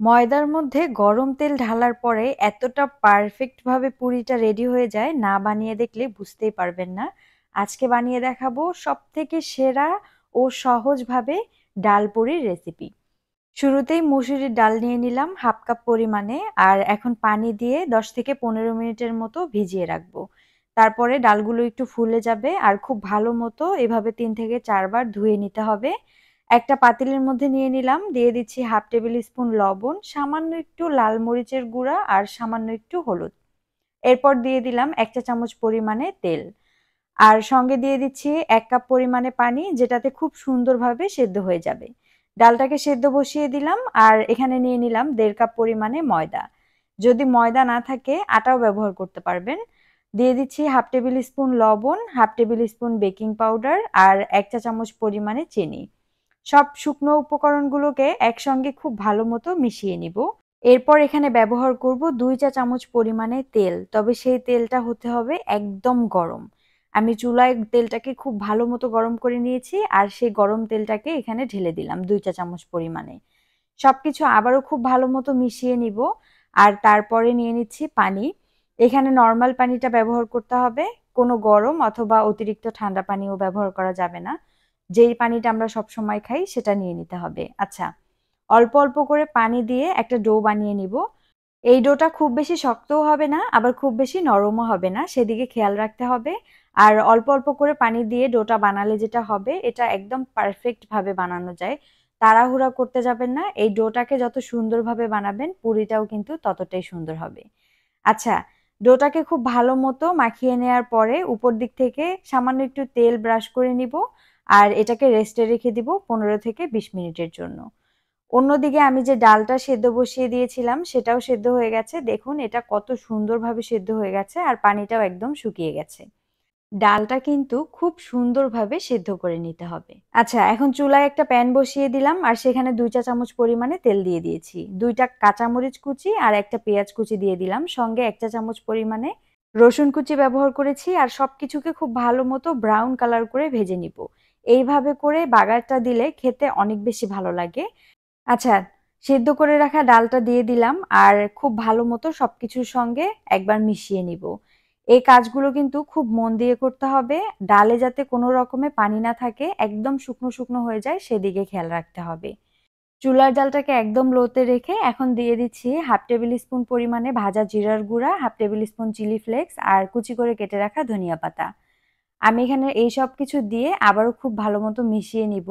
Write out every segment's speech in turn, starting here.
ময়দার মধ্যে গরম তেল ঢালার পরে এতটা পারফেক্ট ভাবে পুরিটা রেডি হয়ে যায়, না বানিয়ে দেখলে বুঝতেই পারবেন না। আজকে বানিয়ে দেখাবো সবথেকে সেরা ও সহজভাবে ডাল পুরির রেসিপি। শুরুতেই মসুরির ডাল নিয়ে নিলাম হাফ কাপ পরিমাণে, আর এখন পানি দিয়ে 10 থেকে 15 মিনিটের মতো ভিজিয়ে রাখবো। তারপরে ডালগুলো একটু ফুলে যাবে আর খুব ভালো মতো এভাবে 3 থেকে 4 বার ধুয়ে নিতে হবে। একটা পাতিলের মধ্যে নিয়ে নিলাম, দিয়ে দিচ্ছি হাফ টেবিল স্পুন লবণ, সামান্য একটু লাল মরিচের গুঁড়া আর সামান্য একটু হলুদ। এরপর দিয়ে দিলাম 1 চা চামচ পরিমাণে তেল, আর সঙ্গে দিয়ে দিচ্ছি 1 কাপ পরিমাণে পানি, যেটাতে খুব সুন্দরভাবে সেদ্ধ হয়ে যাবে। ডালটাকে সেদ্ধ বসিয়ে দিলাম, আর এখানে নিয়ে নিলাম 1.5 কাপ পরিমাণে ময়দা। যদি ময়দা না থাকে আটাও ব্যবহার করতে পারবেন। দিয়ে দিচ্ছি হাফ টেবিল স্পুন লবণ, half tablespoon baking powder আর 1 চা চামচ পরিমাণে চিনি। সব শুকনো উপকরণগুলোকে একসঙ্গে খুব ভালো মতো মিশিয়ে নিব। এরপর এখানে ব্যবহার করব 2 চা চামচ পরিমাণে তেল, তবে সেই তেলটা হতে হবে একদম গরম। আমি চুলায় তেলটাকে খুব ভালো মতো গরম করে নিয়েছি, আর সেই গরম তেলটাকে এখানে ঢেলে দিলাম 2 চা চামচ পরিমাণে। সবকিছু আবারও খুব ভালো মতো মিশিয়ে নিব, আর তারপরে নিয়ে নিচ্ছি পানি। এখানে নর্মাল পানিটা ব্যবহার করতে হবে, কোনো গরম অথবা অতিরিক্ত ঠান্ডা পানিও ব্যবহার করা যাবে না। যেই পানিটা আমরা সবসময় খাই সেটা নিয়ে নিতে হবে। আচ্ছা, অল্প অল্প করে পানি দিয়ে একটা ডো বানিয়ে নিব। এই ডোটা খুব বেশি শক্তও হবে না, আবার খুব বেশি নরমও হবে না, সেদিকে খেয়াল রাখতে হবে। আর অল্প অল্প করে পানি দিয়ে ডোটা বানালে যেটা হবে, এটা একদম পারফেক্ট ভাবে বানানো যায়। তাড়াহুড়া করতে যাবেন না, এই ডোটাকে যত সুন্দরভাবে বানাবেন পুরিটাও কিন্তু ততটাই সুন্দর হবে। আচ্ছা, ডোটাকে খুব ভালো মতো মাখিয়ে নেওয়ার পরে উপর দিক থেকে সামান্য একটু তেল ব্রাশ করে নিব, আর এটাকে রেস্টে রেখে দিব 15 থেকে 20 মিনিটের জন্য। অন্যদিকে আমি যে ডালটা সেদ্ধ বসিয়ে দিয়েছিলাম সেটাও সেদ্ধ হয়ে গেছে। দেখুন এটা কত সুন্দরভাবে সেদ্ধ হয়ে গেছে, আর পানিটাও একদম শুকিয়ে গেছে। ডালটা কিন্তু খুব সুন্দরভাবে সেদ্ধ করে নিতে হবে। আচ্ছা, এখন চুলায় একটা প্যান বসিয়ে দিলাম, আর সেখানে 2 চা চামচ পরিমাণে তেল দিয়ে দিয়েছি। 2টা কাঁচামরিচ কুচি আর একটা পেঁয়াজ কুচি দিয়ে দিলাম, সঙ্গে 1 চা চামচ পরিমাণে রসুন কুচি ব্যবহার করেছি, আর সবকিছুকে খুব ভালো মতো ব্রাউন কালার করে ভেজে নিব। এইভাবে করে বাগারটা দিলে খেতে অনেক বেশি ভালো লাগে। আচ্ছা, সেদ্ধ করে রাখা ডালটা দিয়ে দিলাম, আর খুব ভালো মতো সবকিছুর সঙ্গে একবার মিশিয়ে নিব। এই কাজগুলো কিন্তু খুব মন দিয়ে করতে হবে। ডালে যাতে কোনো রকমে পানি না থাকে, একদম শুকনো শুকনো হয়ে যায় সেদিকে খেয়াল রাখতে হবে। চুলার জালটাকে একদম লোতে রেখে এখন দিয়ে দিচ্ছি হাফ টেবিল স্পুন পরিমাণে ভাজা জিরার গুঁড়া, half tablespoon chilli flakes আর কুচি করে কেটে রাখা ধনিয়া পাতা। আমি এখানে এই সব কিছু দিয়ে আবারও খুব ভালো মতো মিশিয়ে নিব।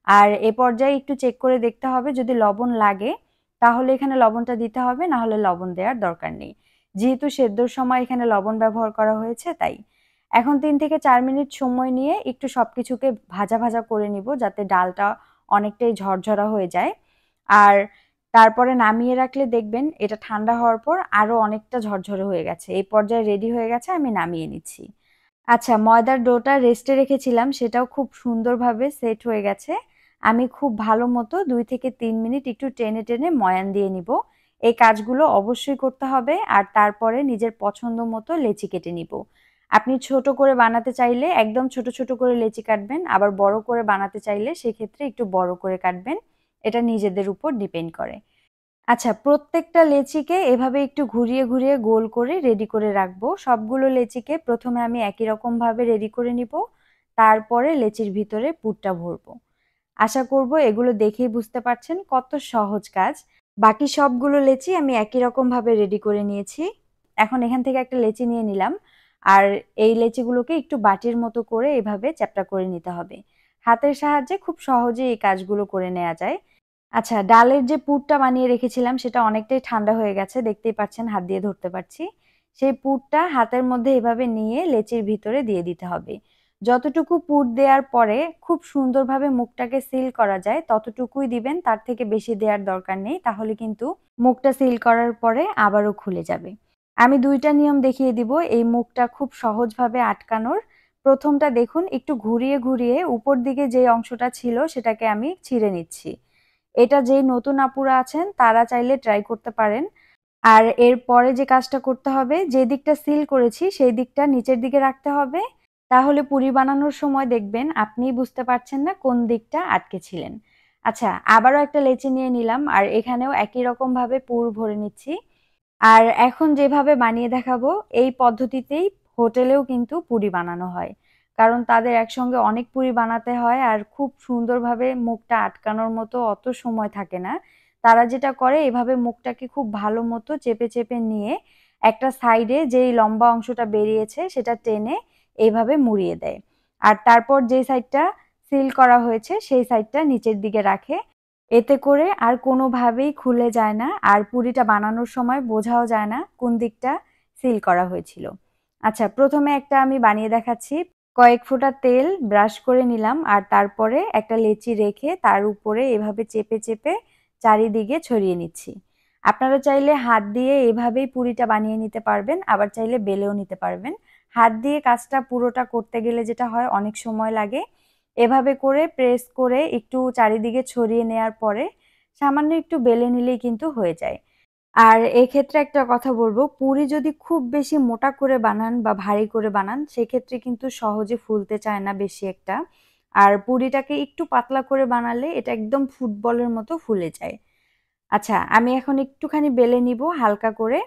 আর এ পর্যায়ে একটু চেক করে দেখতে হবে, যদি লবণ লাগে তাহলে এখানে লবণটা দিতে হবে, না হলে লবণ দেওয়ার দরকার নেই। যেহেতু সেদ্ধর সময় এখানে লবণ ব্যবহার করা হয়েছে তাই। এখন 3 থেকে 4 মিনিট সময় নিয়ে একটু সবকিছুকে ভাজা ভাজা করে নিব, যাতে ডালটা অনেকটাই ঝরঝরা হয়ে যায়। আর তারপরে নামিয়ে রাখলে দেখবেন এটা ঠান্ডা হওয়ার পর আরো অনেকটা ঝরঝরে হয়ে গেছে। এই পর্যায়ে রেডি হয়ে গেছে, আমি নামিয়ে নিচ্ছি। আচ্ছা, ময়দার ডোটা রেস্টে রেখেছিলাম, সেটাও খুব সুন্দরভাবে সেট হয়ে গেছে। আমি খুব ভালো মতো 2 থেকে 3 মিনিট একটু টেনে টেনে ময়ান দিয়ে নিব। এই কাজগুলো অবশ্যই করতে হবে, আর তারপরে নিজের পছন্দ মতো লেচি কেটে নিব। আপনি ছোট করে বানাতে চাইলে একদম ছোট ছোট করে লেচি কাটবেন, আবার বড় করে বানাতে চাইলে সেক্ষেত্রে একটু বড় করে কাটবেন। এটা নিজেদের উপর ডিপেন্ড করে। আচ্ছা, প্রত্যেকটা লেচিকে এভাবে একটু ঘুরিয়ে ঘুরিয়ে গোল করে রেডি করে রাখবো। সবগুলো লেচিকে প্রথমে আমি একই রকম ভাবে রেডি করে নিব, তারপরে লেচির ভিতরে পুরটা ভরবো। আশা করব এগুলো দেখেই বুঝতে পারছেন কত সহজ কাজ। বাকি সবগুলো লেচি আমি একই রকম ভাবে রেডি করে নিয়েছি। এখন এখান থেকে একটা লেচি নিয়ে নিলাম, আর এই লেচিগুলোকে একটু বাটির মতো করে এভাবে চ্যাপ্টা করে নিতে হবে। হাতের সাহায্যে খুব সহজেই এই কাজগুলো করে নেওয়া যায়। আচ্ছা, ডালের যে পুরটা বানিয়ে রেখেছিলাম সেটা অনেকটাই ঠান্ডা হয়ে গেছে, দেখতেই পাচ্ছেন হাত দিয়ে ধরতে পারছি। সেই পুরটা হাতের মধ্যে এভাবে নিয়ে লেচির ভিতরে দিয়ে দিতে হবে। যতটুকু পুর দেওয়ার পরে খুব সুন্দরভাবে মুখটাকে সিল করা যায় ততটুকুই দিবেন, তার থেকে বেশি দেওয়ার দরকার নেই, তাহলে কিন্তু মুখটা সিল করার পরে আবারও খুলে যাবে। আমি 2টা নিয়ম দেখিয়ে দিব এই মুখটা খুব সহজভাবে আটকানোর। প্রথমটা দেখুন, একটু ঘুরিয়ে ঘুরিয়ে উপর দিকে যে অংশটা ছিল সেটাকে আমি ছিঁড়ে নিচ্ছি। এটা যেই নতুন আপুরা আছেন তারা চাইলে ট্রাই করতে পারেন। আর এরপরে যে কাজটা করতে হবে, যে দিকটা সিল করেছি সেই দিকটা নিচের দিকে রাখতে হবে। তাহলে পুরি বানানোর সময় দেখবেন আপনিই বুঝতে পারছেন না কোন দিকটা আটকে ছিলেন। আচ্ছা, আবারও একটা লেচি নিয়ে নিলাম আর এখানেও একই রকম ভাবে পুর ভরে নিচ্ছি। আর এখন যেভাবে বানিয়ে দেখাবো এই পদ্ধতিতেই হোটেলেও কিন্তু পুরি বানানো হয়। কারণ তাদের একসঙ্গে অনেক পুরি বানাতে হয় আর খুব সুন্দরভাবে মুখটা আটকানোর মতো অত সময় থাকে না। তারা যেটা করে এভাবে মুখটাকে খুব ভালো মতো চেপে চেপে নিয়ে একটা সাইডে যেই লম্বা অংশটা বেরিয়েছে সেটা টেনে এইভাবে মুড়িয়ে দেয়। আর তারপর যেই সাইডটা সিল করা হয়েছে সেই সাইডটা নিচের দিকে রাখে। এতে করে আর কোনোভাবেই খুলে যায় না আর পুরিটা বানানোর সময় বোঝাও যায় না কোন দিকটা সিল করা হয়েছিল। আচ্ছা, প্রথমে একটা আমি বানিয়ে দেখাচ্ছি। কয়েক ফোঁটা তেল ব্রাশ করে নিলাম আর তারপরে একটা লেচি রেখে তার উপরে এভাবে চেপে চেপে চারিদিকে ছড়িয়ে নিচ্ছি। আপনারা চাইলে হাত দিয়ে এভাবেই পুরিটা বানিয়ে নিতে পারবেন, আবার চাইলে বেলেও নিতে পারবেন। হাত দিয়ে কাজটা পুরোটা করতে গেলে যেটা হয় অনেক সময় লাগে। এভাবে করে প্রেস করে একটু চারিদিকে ছড়িয়ে নেয়ার পরে সামান্য একটু বেলে নিলেই কিন্তু হয়ে যায়। আর এক্ষেত্রে একটা কথা বলবো, পুরি যদি খুব বেশি মোটা করে বানান বা ভারী করে বানান সেক্ষেত্রে কিন্তু সহজে ফুলতে চায় না বেশি একটা। আর পুরিটাকে একটু পাতলা করে বানালে এটা একদম ফুটবলের মতো ফুলে যায়। আচ্ছা, আমি এখন একটুখানি বেলে নিব হালকা করে।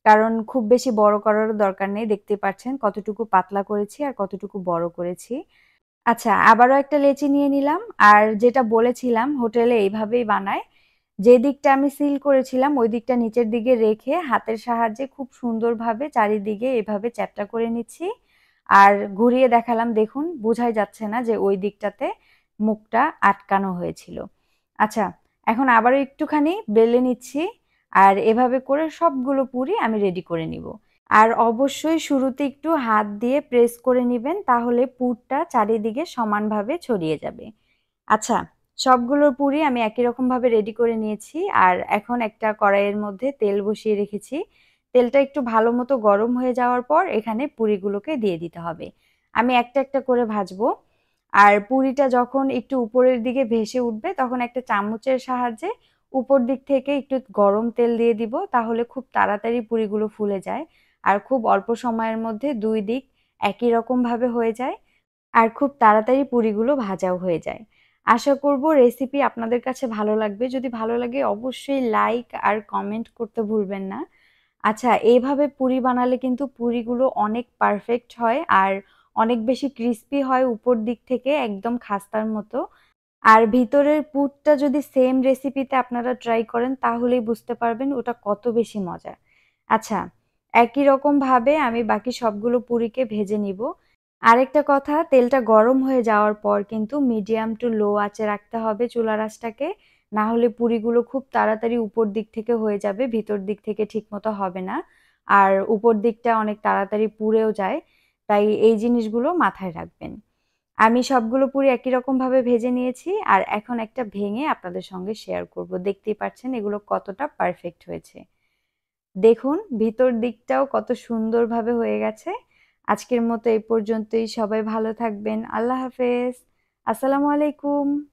কারণ খুব বেশি বড় করারও দরকার নেই। দেখতেই পাচ্ছেন কতটুকু পাতলা করেছি আর কতটুকু বড় করেছি। আচ্ছা, আবারও একটা লেচি নিয়ে নিলাম আর যেটা বলেছিলাম হোটেলে এইভাবেই বানায়। যে দিকটা আমি সিল করেছিলাম ওই দিকটা নিচের দিকে রেখে হাতের সাহায্যে খুব সুন্দরভাবে চারিদিকে এভাবে চ্যাপ্টা করে নিচ্ছি। আর ঘুরিয়ে দেখালাম, দেখুন বোঝাই যাচ্ছে না যে ওই দিকটাতে মুখটা আটকানো হয়েছিল। আচ্ছা, এখন আবারও একটুখানি বেলে নিচ্ছি আর এভাবে করে সবগুলো পুরি আমি রেডি করে নিব। আর অবশ্যই শুরুতে একটু হাত দিয়ে প্রেস করে নিবেন, তাহলে পুরটা চারিদিকে সমানভাবে ছড়িয়ে যাবে। আচ্ছা, সবগুলোর পুরি আমি একই রকমভাবে রেডি করে নিয়েছি আর এখন একটা কড়াইয়ের মধ্যে তেল বসিয়ে রেখেছি। তেলটা একটু ভালো মতো গরম হয়ে যাওয়ার পর এখানে পুরিগুলোকে দিয়ে দিতে হবে। আমি একটা একটা করে ভাজবো। আর পুরিটা যখন একটু উপরের দিকে ভেসে উঠবে তখন একটা চামচের সাহায্যে উপর দিক থেকে একটু গরম তেল দিয়ে দিব, তাহলে খুব তাড়াতাড়ি পুরিগুলো ফুলে যায় আর খুব অল্প সময়ের মধ্যে দুই দিক একই রকম ভাবে হয়ে যায় আর খুব তাড়াতাড়ি পুরিগুলো ভাজাও হয়ে যায়। আশা করব রেসিপি আপনাদের কাছে ভালো লাগবে। যদি ভালো লাগে অবশ্যই লাইক আর কমেন্ট করতে ভুলবেন না। আচ্ছা, এইভাবে পুরি বানালে কিন্তু পুরিগুলো অনেক পারফেক্ট হয় আর অনেক বেশি ক্রিস্পি হয় উপর দিক থেকে একদম খাস্তার মতো। আর ভিতরের পুরটা যদি সেম রেসিপিতে আপনারা ট্রাই করেন তাহলেই বুঝতে পারবেন ওটা কত বেশি মজা। আচ্ছা, একই রকমভাবে আমি বাকি সবগুলো পুরিকে ভেজে নিব। আরেকটা কথা, তেলটা গরম হয়ে যাওয়ার পর কিন্তু মিডিয়াম টু লো আঁচে রাখতে হবে চুলার আঁচটাকে। না হলে পুরিগুলো খুব তাড়াতাড়ি উপর দিক থেকে হয়ে যাবে, ভিতর দিক থেকে ঠিকমতো হবে না। আর উপর দিকটা অনেক তাড়াতাড়ি পুড়েও যায়। তাই এই জিনিসগুলো মাথায় রাখবেন। আমি সবগুলো পুরি একই রকমভাবে ভেজে নিয়েছি আর এখন একটা ভেঙে আপনাদের সঙ্গে শেয়ার করব। দেখতেই পাচ্ছেন এগুলো কতটা পারফেক্ট হয়েছে। দেখুন ভিতর দিকটাও কত সুন্দরভাবে হয়ে গেছে। আজকের মতো এই পর্যন্তই। সবাই ভালো থাকবেন। আল্লাহ হাফেজ। আসসালামু আলাইকুম।